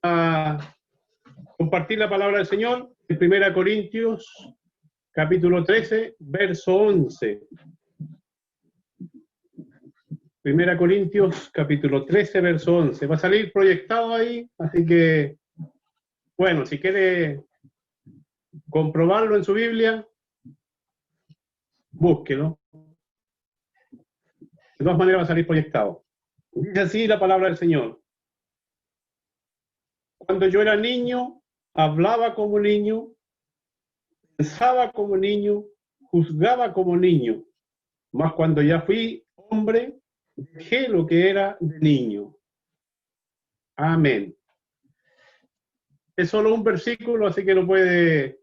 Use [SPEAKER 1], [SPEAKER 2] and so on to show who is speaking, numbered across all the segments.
[SPEAKER 1] A compartir la palabra del Señor en 1 Corintios capítulo 13, verso 11. 1 Corintios capítulo 13, verso 11. Va a salir proyectado ahí, así que, bueno, si quiere comprobarlo en su Biblia, búsquelo. De todas maneras va a salir proyectado. Dice así la palabra del Señor. Cuando yo era niño, hablaba como niño, pensaba como niño, juzgaba como niño. Mas cuando ya fui hombre, dejé lo que era de niño. Amén. Es solo un versículo, así que no puede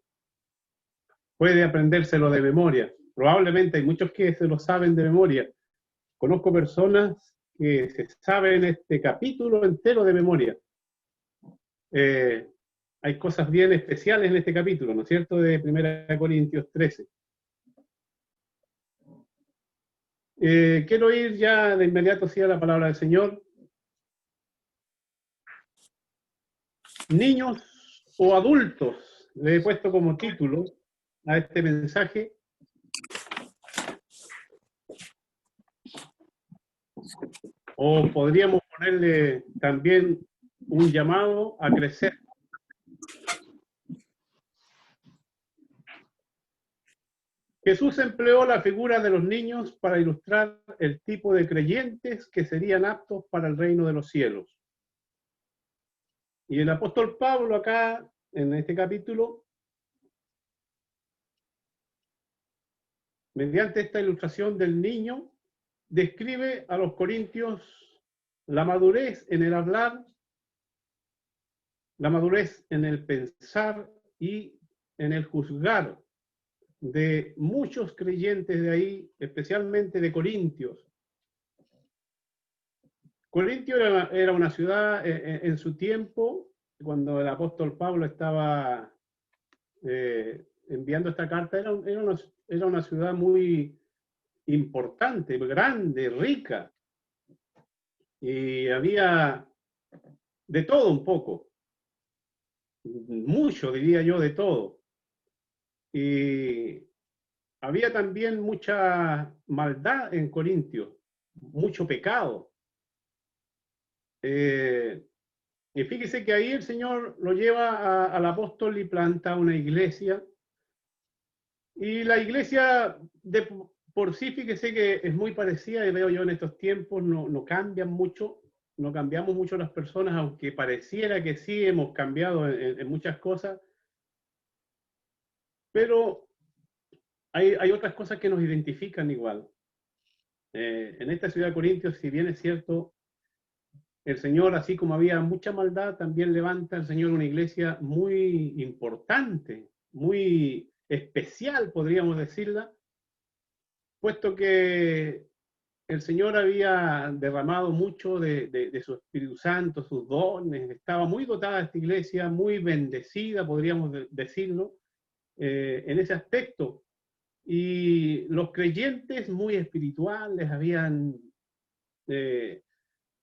[SPEAKER 1] aprendérselo de memoria. Probablemente hay muchos que se lo saben de memoria. Conozco personas que se saben este capítulo entero de memoria. Hay cosas bien especiales en este capítulo, ¿no es cierto?, de 1 Corintios 13. Quiero ir ya de inmediato a la palabra del Señor. Niños o adultos, le he puesto como título a este mensaje. O podríamos ponerle también un llamado a crecer. Jesús empleó la figura de los niños para ilustrar el tipo de creyentes que serían aptos para el reino de los cielos. Y el apóstol Pablo acá, en este capítulo, mediante esta ilustración del niño, describe a los corintios la madurez en el hablar, la madurez en el pensar y en el juzgar de muchos creyentes de ahí, especialmente de Corintios. Corintio era una ciudad en su tiempo, cuando el apóstol Pablo estaba enviando esta carta, era una ciudad muy importante, grande, rica, y había de todo un poco, mucho diría yo, de todo. Y había también mucha maldad en Corintios, mucho pecado. Y fíjese que ahí el Señor lo lleva al apóstol y planta una iglesia. Y la iglesia por sí, fíjese que es muy parecida, y veo yo en estos tiempos, no cambian mucho, no cambiamos mucho las personas, aunque pareciera que sí hemos cambiado en muchas cosas. Pero hay otras cosas que nos identifican igual. En esta ciudad de Corintios, si bien es cierto, el Señor, así como había mucha maldad, también levanta el Señor una iglesia muy importante, muy especial, podríamos decirla, puesto que el Señor había derramado mucho de su Espíritu Santo, sus dones, estaba muy dotada esta iglesia, muy bendecida, podríamos decirlo, en ese aspecto. Y los creyentes muy espirituales, habían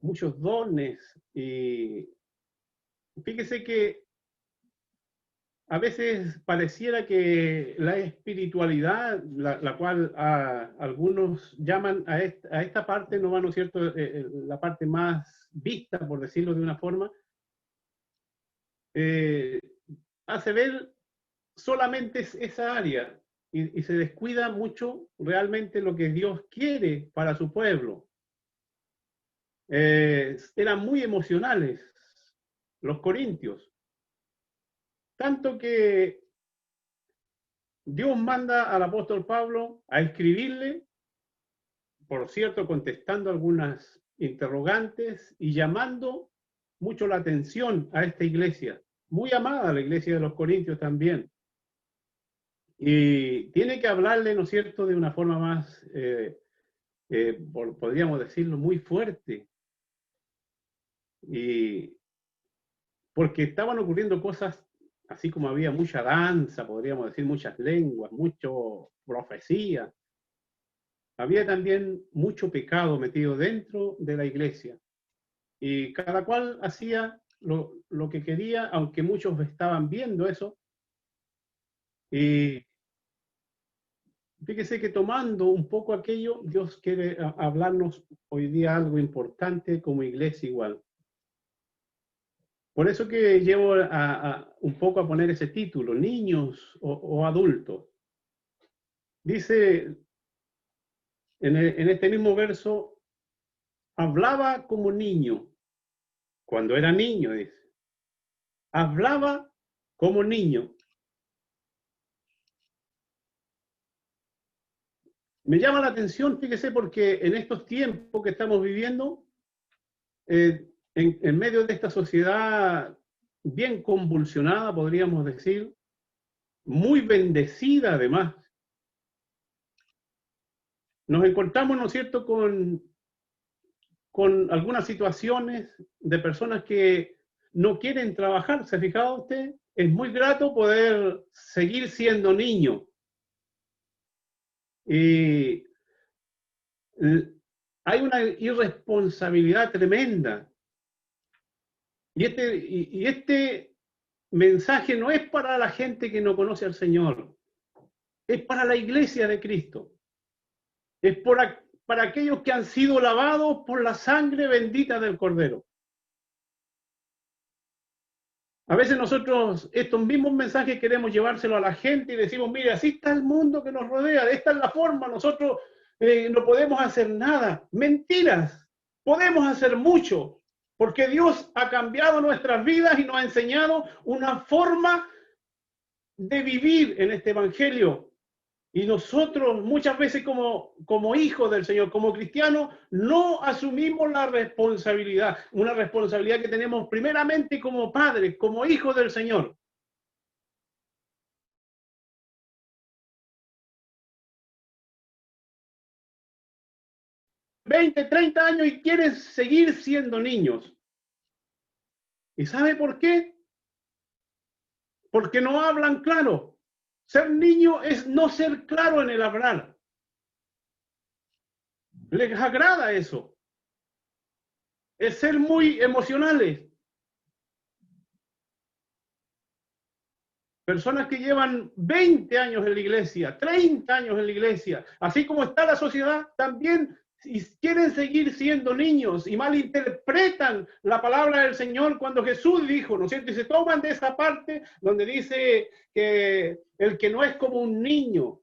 [SPEAKER 1] muchos dones, y fíjese que a veces pareciera que la espiritualidad, la cual algunos llaman a esta parte, no va, ¿no es cierto?, la parte más vista, por decirlo de una forma, hace ver solamente esa área, y se descuida mucho realmente lo que Dios quiere para su pueblo. Eran muy emocionales los corintios, tanto que Dios manda al apóstol Pablo a escribirle, por cierto, contestando algunas interrogantes y llamando mucho la atención a esta iglesia, muy amada la iglesia de los Corintios también. Y tiene que hablarle, ¿no es cierto?, de una forma más, podríamos decirlo, muy fuerte. Y porque estaban ocurriendo cosas, así como había mucha danza, podríamos decir, muchas lenguas, mucho profecía, había también mucho pecado metido dentro de la iglesia. Y cada cual hacía lo que quería, aunque muchos estaban viendo eso. Y fíjese que tomando un poco aquello, Dios quiere hablarnos hoy día algo importante como iglesia igual. Por eso que llevo un poco a poner ese título, niños o adultos. Dice en este mismo verso, hablaba como niño, cuando era niño, dice. Hablaba como niño. Me llama la atención, fíjese, porque en estos tiempos que estamos viviendo, en medio de esta sociedad bien convulsionada, podríamos decir, muy bendecida además, nos encontramos, ¿no es cierto?, con algunas situaciones de personas que no quieren trabajar. ¿Se ha fijado usted? Es muy grato poder seguir siendo niño. Y hay una irresponsabilidad tremenda. Y este mensaje no es para la gente que no conoce al Señor, es para la iglesia de Cristo. Es para aquellos que han sido lavados por la sangre bendita del Cordero. A veces nosotros estos mismos mensajes queremos llevárselo a la gente y decimos, mire, así está el mundo que nos rodea, esta es la forma, nosotros no podemos hacer nada. Mentiras, podemos hacer mucho, porque Dios ha cambiado nuestras vidas y nos ha enseñado una forma de vivir en este evangelio. Y nosotros muchas veces como hijos del Señor, como cristianos, no asumimos la responsabilidad, una responsabilidad que tenemos primeramente como padres, como hijos del Señor. ¿20, 30 años y quieren seguir siendo niños? ¿Y sabe por qué? Porque no hablan claro. Ser niño es no ser claro en el hablar. Les agrada eso. Es ser muy emocionales. Personas que llevan 20 años en la iglesia, 30 años en la iglesia, así como está la sociedad, también quieren seguir siendo niños y malinterpretan la palabra del Señor cuando Jesús dijo, ¿no es cierto? Y se toman de esa parte donde dice que el que no es como un niño,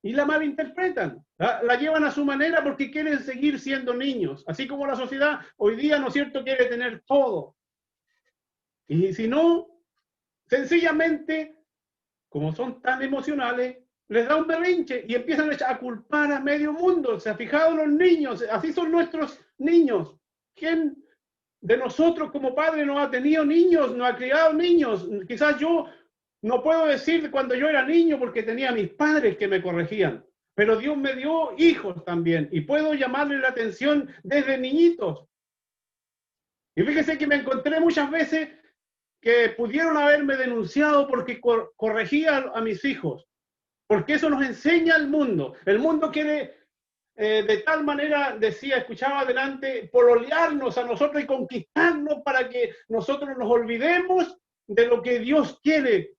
[SPEAKER 1] y la malinterpretan, la llevan a su manera porque quieren seguir siendo niños, así como la sociedad hoy día, ¿no es cierto?, quiere tener todo. Y si no, sencillamente, como son tan emocionales, les da un berrinche y empiezan a culpar a medio mundo. ¿Se ha fijado en los niños? Así son nuestros niños. ¿Quién de nosotros como padre no ha tenido niños, no ha criado niños? Quizás yo no puedo decir cuando yo era niño porque tenía mis padres que me corregían, pero Dios me dio hijos también y puedo llamarle la atención desde niñitos. Y fíjese que me encontré muchas veces que pudieron haberme denunciado porque corregía a mis hijos, porque eso nos enseña el mundo. El mundo quiere, de tal manera, decía, escuchaba adelante, pololearnos a nosotros y conquistarnos para que nosotros nos olvidemos de lo que Dios quiere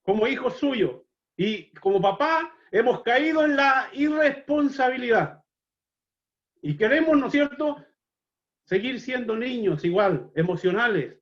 [SPEAKER 1] como hijos suyos. Y como papá hemos caído en la irresponsabilidad. Y queremos, ¿no es cierto?, seguir siendo niños igual, emocionales.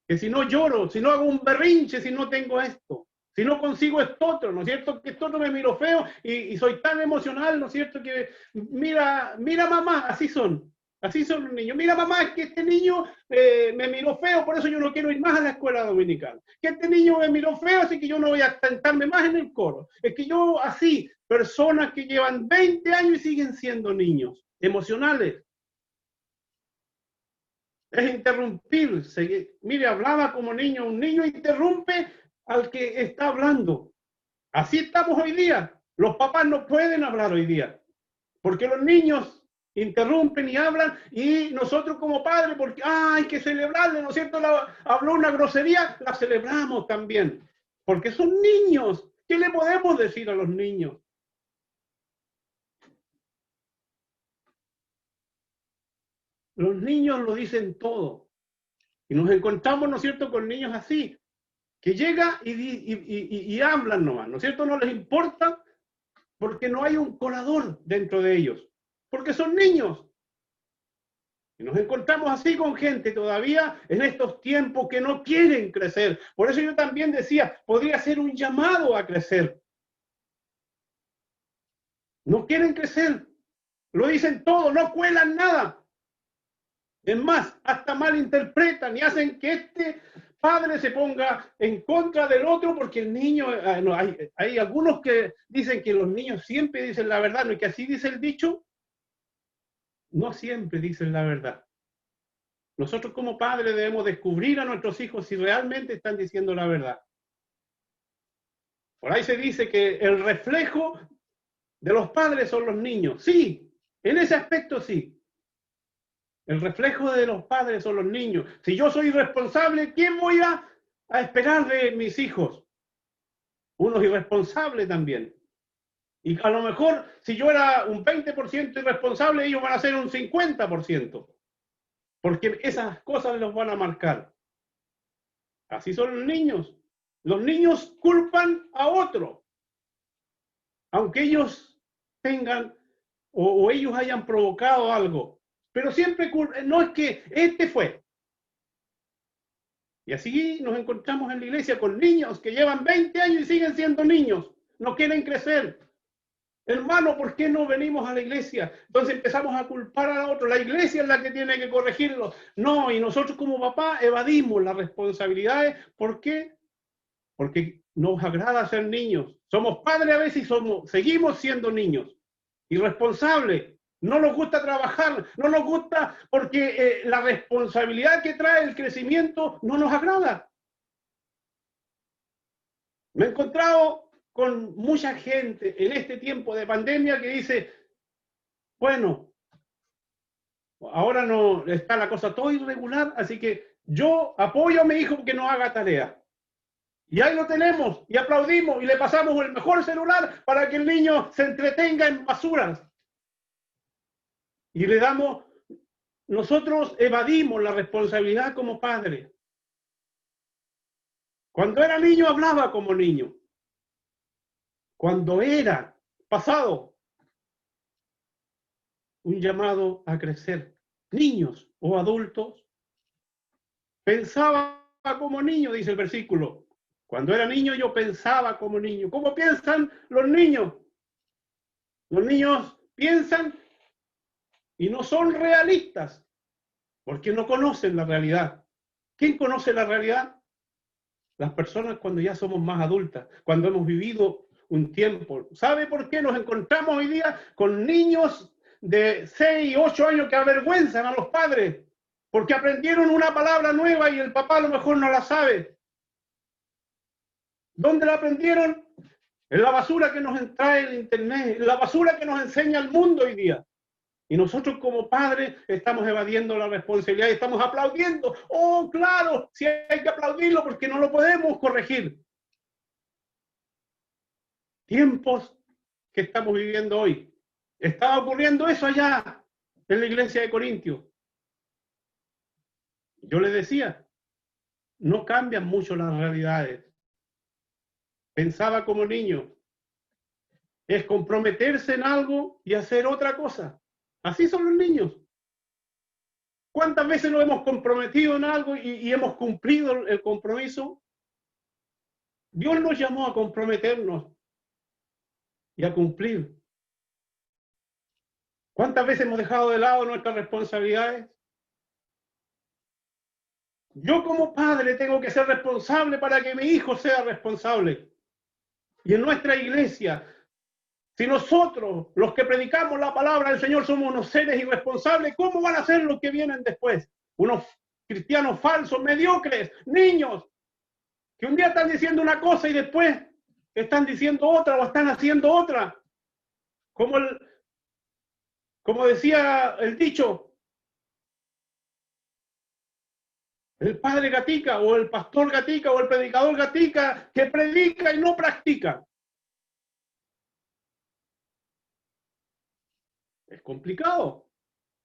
[SPEAKER 1] Que si no lloro, si no hago un berrinche, si no tengo esto, si no consigo esto otro, ¿no es cierto? Que esto otro me miro feo y soy tan emocional, ¿no es cierto? Que mira mamá, así son los niños. Mira mamá, es que este niño me miró feo, por eso yo no quiero ir más a la escuela dominical. Que este niño me miró feo, así que yo no voy a tentarme más en el coro. Es que yo así, personas que llevan 20 años y siguen siendo niños, emocionales. Es interrumpir. Mire, hablaba como niño. Un niño interrumpe al que está hablando. Así estamos hoy día. Los papás no pueden hablar hoy día. Porque los niños interrumpen y hablan y nosotros como padres, porque hay que celebrarle, ¿no es cierto? Habló una grosería, la celebramos también. Porque son niños. ¿Qué le podemos decir a los niños? Los niños lo dicen todo. Y nos encontramos, ¿no es cierto?, con niños así, que llegan y hablan nomás, ¿no es cierto? No les importa porque no hay un colador dentro de ellos, porque son niños. Y nos encontramos así con gente todavía en estos tiempos que no quieren crecer. Por eso yo también decía, podría ser un llamado a crecer. No quieren crecer. Lo dicen todo, no cuelan nada. Es más, hasta malinterpretan y hacen que este padre se ponga en contra del otro porque el niño, no, hay algunos que dicen que los niños siempre dicen la verdad, ¿no? Y que así dice el dicho, no siempre dicen la verdad. Nosotros como padres debemos descubrir a nuestros hijos si realmente están diciendo la verdad. Por ahí se dice que el reflejo de los padres son los niños. Sí, en ese aspecto sí. El reflejo de los padres son los niños. Si yo soy irresponsable, ¿quién voy a esperar de mis hijos? Unos irresponsables también. Y a lo mejor, si yo era un 20% irresponsable, ellos van a ser un 50%. Porque esas cosas los van a marcar. Así son los niños. Los niños culpan a otro. Aunque ellos tengan o ellos hayan provocado algo. Pero siempre no es que este fue. Y así nos encontramos en la iglesia con niños que llevan 20 años y siguen siendo niños. No quieren crecer. Hermano, ¿por qué no venimos a la iglesia? Entonces empezamos a culpar a otro. La iglesia es la que tiene que corregirlo. No, y nosotros como papá evadimos las responsabilidades. ¿Por qué? Porque nos agrada ser niños. Somos padres a veces y seguimos siendo niños. Irresponsables. No nos gusta trabajar, no nos gusta porque la responsabilidad que trae el crecimiento no nos agrada. Me he encontrado con mucha gente en este tiempo de pandemia que dice, bueno, ahora no está la cosa todo irregular, así que yo apoyo a mi hijo que no haga tarea. Y ahí lo tenemos, y aplaudimos, y le pasamos el mejor celular para que el niño se entretenga en basuras. Y le damos, nosotros evadimos la responsabilidad como padres. Cuando era niño hablaba como niño. Cuando era pasado, un llamado a crecer. Niños o adultos, pensaba como niño, dice el versículo. Cuando era niño yo pensaba como niño. ¿Cómo piensan los niños? Los niños piensan y no son realistas, porque no conocen la realidad. ¿Quién conoce la realidad? Las personas cuando ya somos más adultas, cuando hemos vivido un tiempo. ¿Sabe por qué nos encontramos hoy día con niños de 6 y 8 años que avergüenzan a los padres? Porque aprendieron una palabra nueva y el papá a lo mejor no la sabe. ¿Dónde la aprendieron? En la basura que nos trae el internet, en la basura que nos enseña el mundo hoy día. Y nosotros como padres estamos evadiendo la responsabilidad y estamos aplaudiendo. Oh, claro, sí hay que aplaudirlo porque no lo podemos corregir. Tiempos que estamos viviendo hoy. Estaba ocurriendo eso allá en la iglesia de Corintios. Yo les decía, no cambian mucho las realidades. Pensaba como niño, es comprometerse en algo y hacer otra cosa. Así son los niños. ¿Cuántas veces nos hemos comprometido en algo y hemos cumplido el compromiso? Dios nos llamó a comprometernos y a cumplir. ¿Cuántas veces hemos dejado de lado nuestras responsabilidades? Yo como padre tengo que ser responsable para que mi hijo sea responsable. Y en nuestra iglesia, si nosotros, los que predicamos la palabra del Señor, somos unos seres irresponsables, ¿cómo van a ser los que vienen después? Unos cristianos falsos, mediocres, niños, que un día están diciendo una cosa y después están diciendo otra o están haciendo otra. Como decía el dicho, el padre Gatica o el pastor Gatica o el predicador Gatica que predica y no practica. Es complicado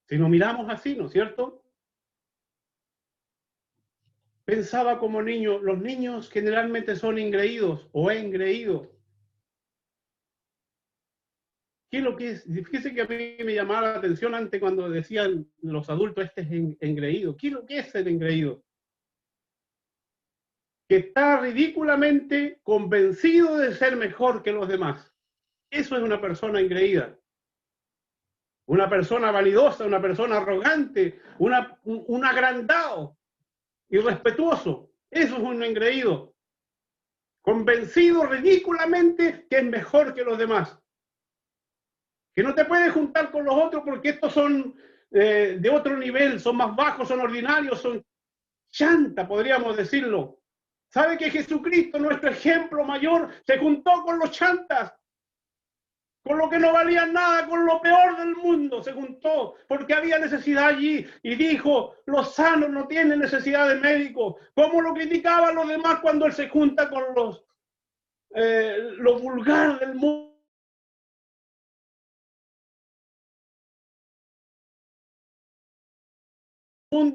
[SPEAKER 1] si nos miramos así, ¿no es cierto? Pensaba como niño. Los niños generalmente son engreídos o engreídos. ¿Qué es lo que es? Fíjese que a mí me llamaba la atención antes cuando decían los adultos, este es engreído. ¿Qué es lo que es ser engreído? Que está ridículamente convencido de ser mejor que los demás. Eso es una persona engreída. Una persona vanidosa, una persona arrogante, un agrandado, irrespetuoso. Eso es un engreído. Convencido ridículamente que es mejor que los demás. Que no te puedes juntar con los otros porque estos son de otro nivel, son más bajos, son ordinarios, son chanta, podríamos decirlo. ¿Sabe que Jesucristo, nuestro ejemplo mayor, se juntó con los chantas? Con lo que no valía nada, con lo peor del mundo, se juntó, porque había necesidad allí, y dijo, los sanos no tienen necesidad de médico. ¿Cómo lo criticaban los demás cuando él se junta con lo vulgar del mundo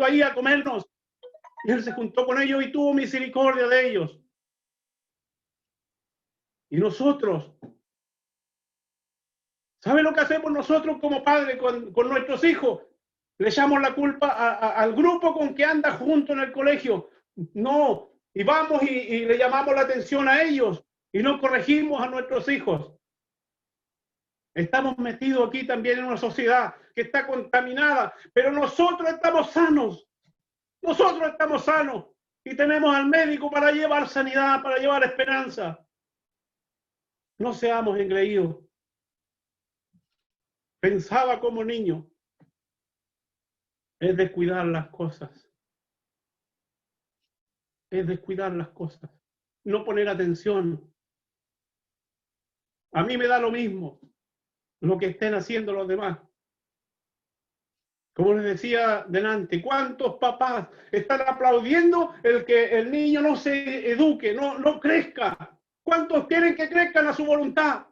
[SPEAKER 1] ahí a comernos? Y él se juntó con ellos y tuvo misericordia de ellos. Y nosotros, ¿sabe lo que hacemos nosotros como padres con nuestros hijos? Le echamos la culpa al grupo con que anda junto en el colegio. No, y vamos y le llamamos la atención a ellos y no corregimos a nuestros hijos. Estamos metidos aquí también en una sociedad que está contaminada, pero nosotros estamos sanos. Nosotros estamos sanos y tenemos al médico para llevar sanidad, para llevar esperanza. No seamos engreídos. Pensaba como niño, es descuidar las cosas. Es descuidar las cosas. No poner atención. A mí me da lo mismo lo que estén haciendo los demás. Como les decía delante, ¿cuántos papás están aplaudiendo el que el niño no se eduque, no crezca? ¿Cuántos quieren que crezcan a su voluntad?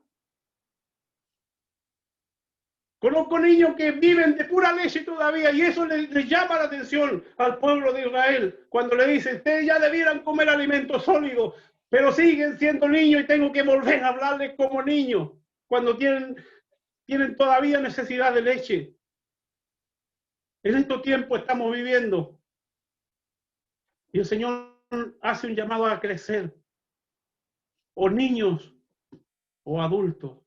[SPEAKER 1] Conozco niños que viven de pura leche todavía y eso les llama la atención al pueblo de Israel cuando le dicen, ustedes ya debieran comer alimentos sólidos, pero siguen siendo niños y tengo que volver a hablarles como niños cuando tienen todavía necesidad de leche. En estos tiempos estamos viviendo y el Señor hace un llamado a crecer, o niños o adultos.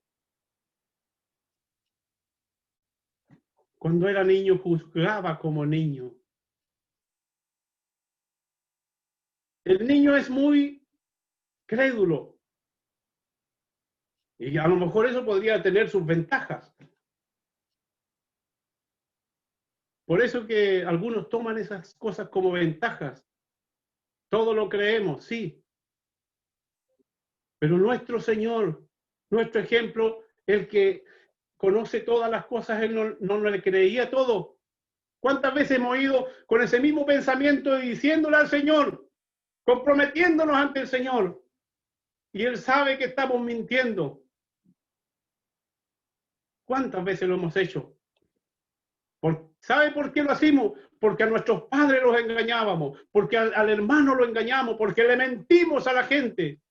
[SPEAKER 1] Cuando era niño juzgaba como niño. El niño es muy crédulo y a lo mejor eso podría tener sus ventajas. Por eso que algunos toman esas cosas como ventajas. Todo lo creemos, sí. Pero nuestro Señor, nuestro ejemplo, el que conoce todas las cosas, Él no le creía todo. ¿Cuántas veces hemos ido con ese mismo pensamiento y diciéndole al Señor, comprometiéndonos ante el Señor? Y Él sabe que estamos mintiendo. ¿Cuántas veces lo hemos hecho? ¿Sabe por qué lo hacemos? Porque a nuestros padres los engañábamos, porque al hermano lo engañamos, porque le mentimos a la gente.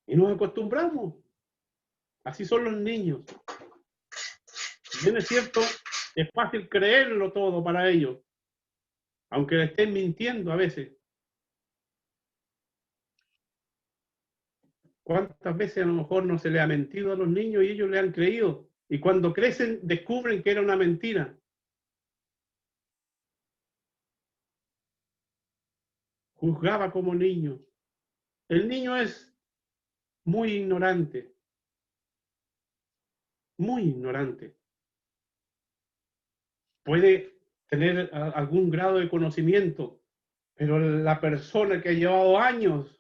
[SPEAKER 1] Y nos acostumbramos. Así son los niños. Bien es cierto, es fácil creerlo todo para ellos, aunque le estén mintiendo a veces. ¿Cuántas veces a lo mejor no se le ha mentido a los niños y ellos le han creído? Y cuando crecen descubren que era una mentira. Juzgaba como niño. El niño es muy ignorante. Muy ignorante. Puede tener algún grado de conocimiento, pero la persona que ha llevado años,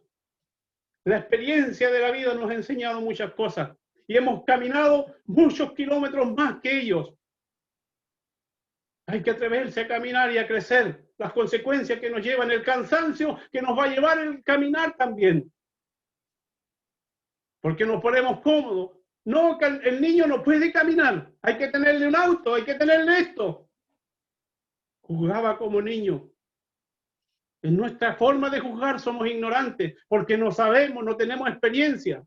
[SPEAKER 1] la experiencia de la vida nos ha enseñado muchas cosas y hemos caminado muchos kilómetros más que ellos. Hay que atreverse a caminar y a crecer. Las consecuencias que nos llevan, el cansancio que nos va a llevar el caminar también. Porque nos ponemos cómodos. No, el niño no puede caminar. Hay que tenerle un auto, hay que tenerle esto. Jugaba como niño. En nuestra forma de juzgar somos ignorantes, porque no sabemos, no tenemos experiencia.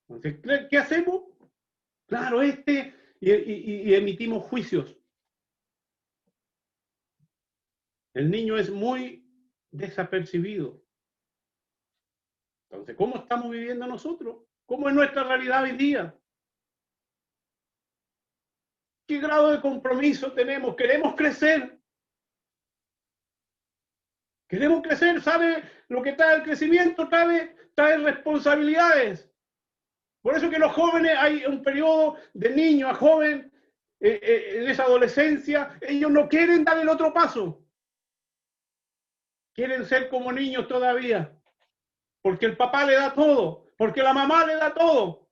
[SPEAKER 1] Entonces, ¿qué hacemos? Claro, y emitimos juicios. El niño es muy desapercibido. Entonces, ¿cómo estamos viviendo nosotros? ¿Cómo es nuestra realidad hoy día? ¿Qué grado de compromiso tenemos? ¿Queremos crecer? Queremos crecer, ¿sabe lo que trae el crecimiento? Trae responsabilidades. Por eso que los jóvenes, hay un periodo de niño a joven, en esa adolescencia, ellos no quieren dar el otro paso. Quieren ser como niños todavía. Porque el papá le da todo, porque la mamá le da todo.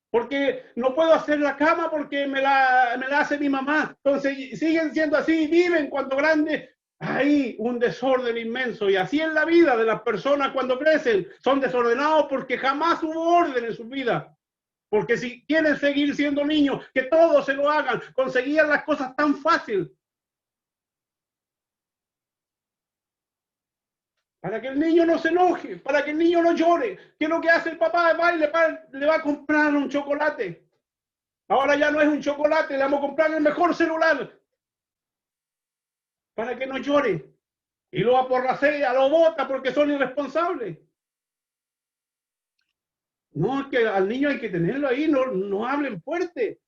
[SPEAKER 1] Porque no puedo hacer la cama porque me la hace mi mamá. Entonces siguen siendo así, viven cuando grandes. Hay un desorden inmenso y así es la vida de las personas cuando crecen. Son desordenados porque jamás hubo orden en su vida. Porque si quieren seguir siendo niños, que todos se lo hagan, conseguían las cosas tan fácil. Para que el niño no se enoje, para que el niño no llore. ¿Qué es lo que hace el papá? Va y le va a comprar un chocolate. Ahora ya no es un chocolate, le vamos a comprar el mejor celular. Para que no llore. Y lo aporracea, lo bota porque son irresponsables. No, es que al niño hay que tenerlo ahí, no hablen fuerte.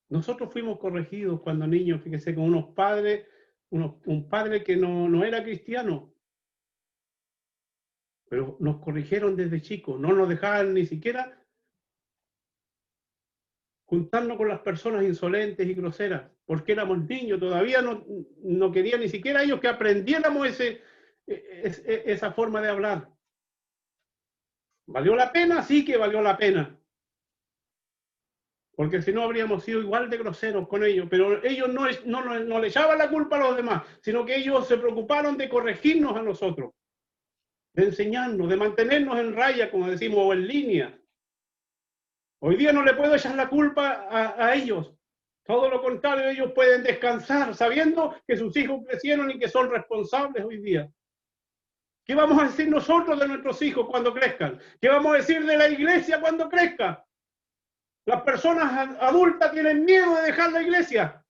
[SPEAKER 1] Nosotros fuimos corregidos cuando niños, fíjese, con unos padres, un padre que no era cristiano, pero nos corrigieron desde chicos, no nos dejaban ni siquiera juntarnos con las personas insolentes y groseras, porque éramos niños, todavía no querían ni siquiera ellos que aprendiéramos esa forma de hablar. ¿Valió la pena? Sí que valió la pena. Porque si no habríamos sido igual de groseros con ellos, pero ellos no le echaban la culpa a los demás, sino que ellos se preocuparon de corregirnos a nosotros, de enseñarnos, de mantenernos en raya, como decimos, o en línea. Hoy día no le puedo echar la culpa a ellos. Todo lo contrario, ellos pueden descansar sabiendo que sus hijos crecieron y que son responsables hoy día. ¿Qué vamos a decir nosotros de nuestros hijos cuando crezcan? ¿Qué vamos a decir de la iglesia cuando crezca? Las personas adultas tienen miedo de dejar la iglesia.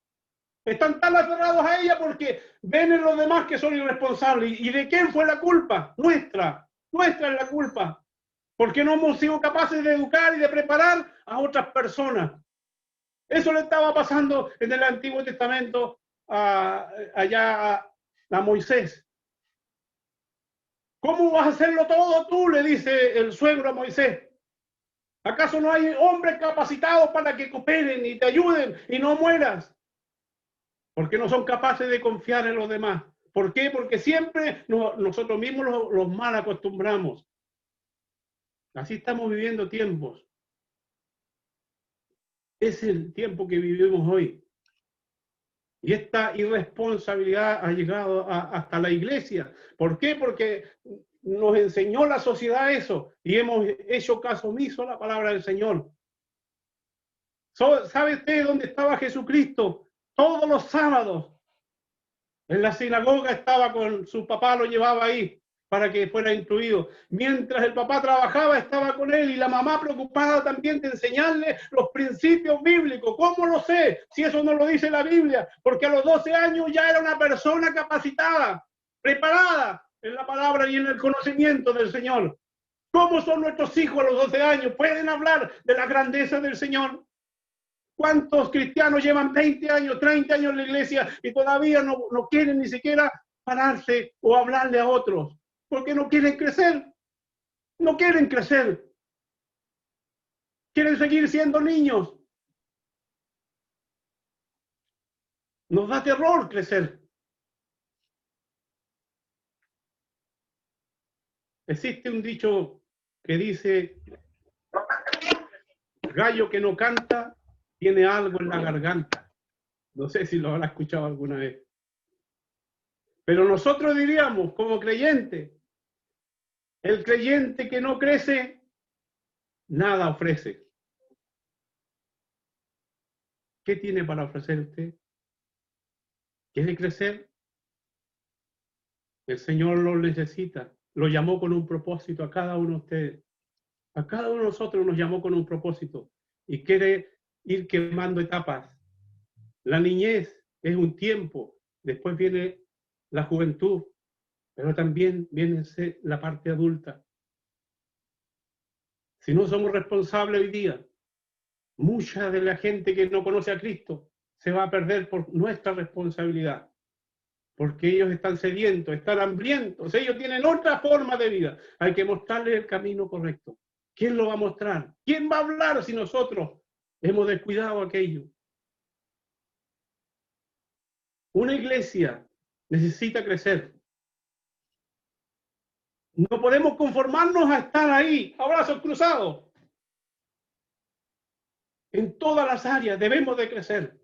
[SPEAKER 1] Están tan aferrados a ella porque ven en los demás que son irresponsables. ¿Y de quién fue la culpa? Nuestra. Nuestra es la culpa. Porque no hemos sido capaces de educar y de preparar a otras personas. Eso le estaba pasando en el Antiguo Testamento allá a Moisés. ¿Cómo vas a hacerlo todo tú? Le dice el suegro a Moisés. ¿Acaso no hay hombres capacitados para que cooperen y te ayuden y no mueras? Porque no son capaces de confiar en los demás. ¿Por qué? Porque siempre nosotros mismos los mal acostumbramos. Así estamos viviendo tiempos. Es el tiempo que vivimos hoy. Y esta irresponsabilidad ha llegado hasta la iglesia. ¿Por qué? Porque nos enseñó la sociedad eso y hemos hecho caso omiso a la palabra del Señor. ¿Sabe usted dónde estaba Jesucristo? Todos los sábados. En la sinagoga estaba con su papá, lo llevaba ahí para que fuera instruido. Mientras el papá trabajaba, estaba con él y la mamá preocupada también de enseñarle los principios bíblicos. ¿Cómo lo sé? Si eso no lo dice la Biblia, porque a los 12 años ya era una persona capacitada, preparada en la palabra y en el conocimiento del Señor. ¿Cómo son nuestros hijos a los 12 años? ¿Pueden hablar de la grandeza del Señor? ¿Cuántos cristianos llevan 20 años, 30 años en la iglesia y todavía no quieren ni siquiera pararse o hablarle a otros? Porque no quieren crecer. No quieren crecer. Quieren seguir siendo niños. Nos da terror crecer. Existe un dicho que dice, gallo que no canta tiene algo en la garganta. No sé si lo habrá escuchado alguna vez. Pero nosotros diríamos, como creyente, el creyente que no crece, nada ofrece. ¿Qué tiene para ofrecer usted? ¿Quiere crecer? El Señor lo necesita. Lo llamó con un propósito a cada uno de ustedes. A cada uno de nosotros nos llamó con un propósito y quiere ir quemando etapas. La niñez es un tiempo, después viene la juventud, pero también viene la parte adulta. Si no somos responsables hoy día, mucha de la gente que no conoce a Cristo se va a perder por nuestra responsabilidad. Porque ellos están sedientos, están hambrientos, ellos tienen otra forma de vida. Hay que mostrarles el camino correcto. ¿Quién lo va a mostrar? ¿Quién va a hablar si nosotros hemos descuidado aquello? Una iglesia necesita crecer. No podemos conformarnos a estar ahí, a brazos cruzados. En todas las áreas debemos de crecer.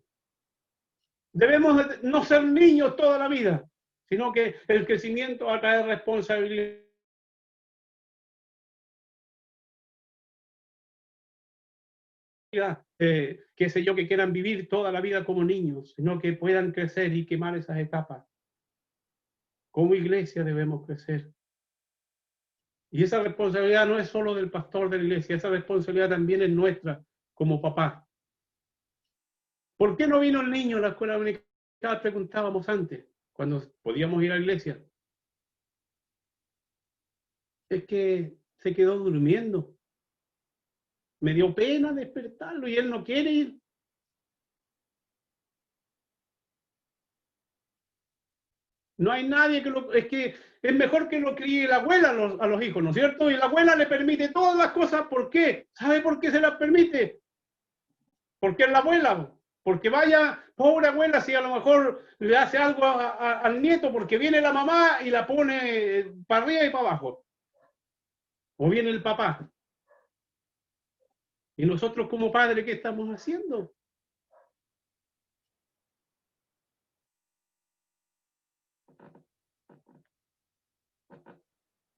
[SPEAKER 1] Debemos de no ser niños toda la vida, sino que el crecimiento va a traer responsabilidad. Qué sé yo, que quieran vivir toda la vida como niños, sino que puedan crecer y quemar esas etapas. Como iglesia debemos crecer. Y esa responsabilidad no es solo del pastor de la iglesia, esa responsabilidad también es nuestra como papá. ¿Por qué no vino el niño a la escuela dominical? Preguntábamos antes, cuando podíamos ir a la iglesia. Es que se quedó durmiendo. Me dio pena despertarlo y él no quiere ir. No hay nadie que lo... Es que es mejor que lo críe la abuela a los hijos, ¿no es cierto? Y la abuela le permite todas las cosas. ¿Por qué? ¿Sabe por qué se las permite? Porque es la abuela. Porque vaya, pobre abuela, si a lo mejor le hace algo al nieto, porque viene la mamá y la pone para arriba y para abajo. O viene el papá. Y nosotros como padres, ¿qué estamos haciendo?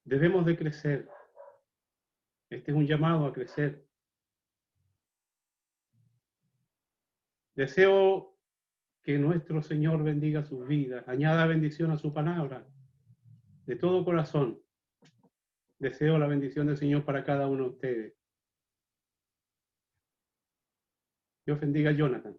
[SPEAKER 1] Debemos de crecer. Este es un llamado a crecer. Deseo que nuestro Señor bendiga sus vidas, añada bendición a su palabra. De todo corazón, deseo la bendición del Señor para cada uno de ustedes. Dios bendiga a Jonathan.